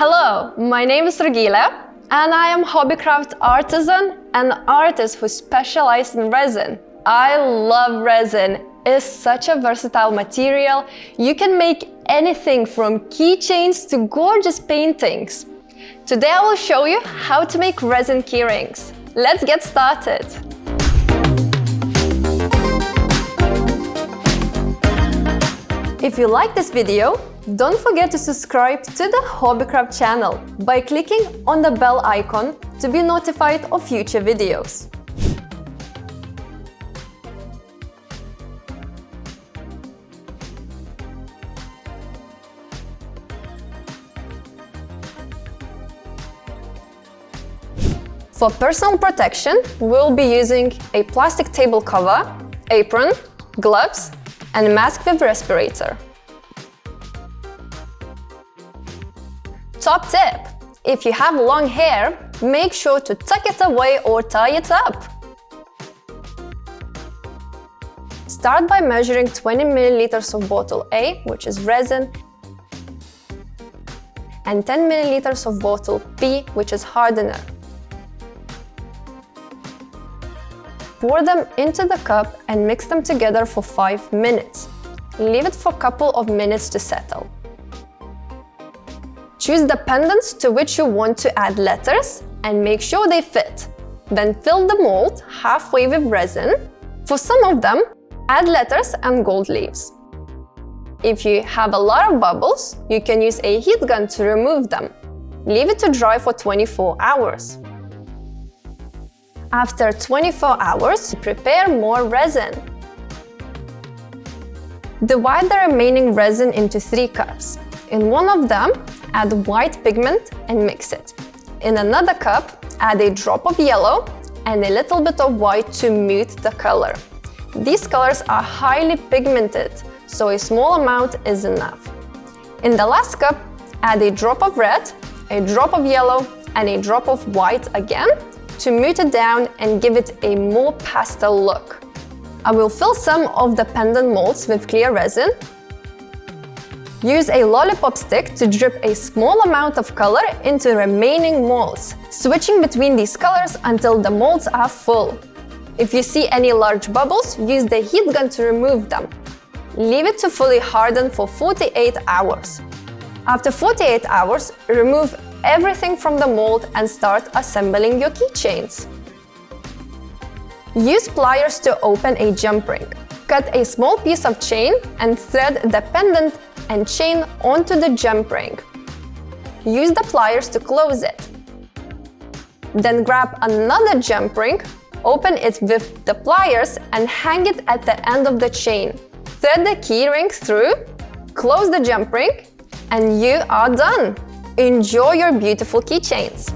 Hello, my name is Regila and I am Hobbycraft artisan and artist who specializes in resin. I love resin. It's such a versatile material. You can make anything from keychains to gorgeous paintings. Today I will show you how to make resin keyrings. Let's get started. If you like this video, don't forget to subscribe to the Hobbycraft channel by clicking on the bell icon to be notified of future videos. For personal protection, we'll be using a plastic table cover, apron, gloves, and mask with respirator. Top tip: if you have long hair, make sure to tuck it away or tie it up. Start by measuring 20 milliliters of bottle A, which is resin, and 10 milliliters of bottle B, which is hardener. Pour them into the cup and mix them together for 5 minutes. Leave it for a couple of minutes to settle. Choose the pendants to which you want to add letters and make sure they fit. Then fill the mold halfway with resin. For some of them, add letters and gold leaves. If you have a lot of bubbles, you can use a heat gun to remove them. Leave it to dry for 24 hours. After 24 hours, prepare more resin. Divide the remaining resin into 3 cups. In one of them, add white pigment and mix it. In another cup, add a drop of yellow and a little bit of white to mute the color. These colors are highly pigmented, so a small amount is enough. In the last cup, add a drop of red, a drop of yellow, and a drop of white again to mute it down and give it a more pastel look. I will fill some of the pendant molds with clear resin. Use a lollipop stick to drip a small amount of color into remaining molds, switching between these colors until the molds are full. If you see any large bubbles, use the heat gun to remove them. Leave it to fully harden for 48 hours. After 48 hours, remove everything from the mold and start assembling your keychains. Use pliers to open a jump ring. Cut a small piece of chain and thread the pendant and chain onto the jump ring. Use the pliers to close it. Then grab another jump ring, open it with the pliers and hang it at the end of the chain. Thread the key ring through, close the jump ring, and you are done! Enjoy your beautiful keychains!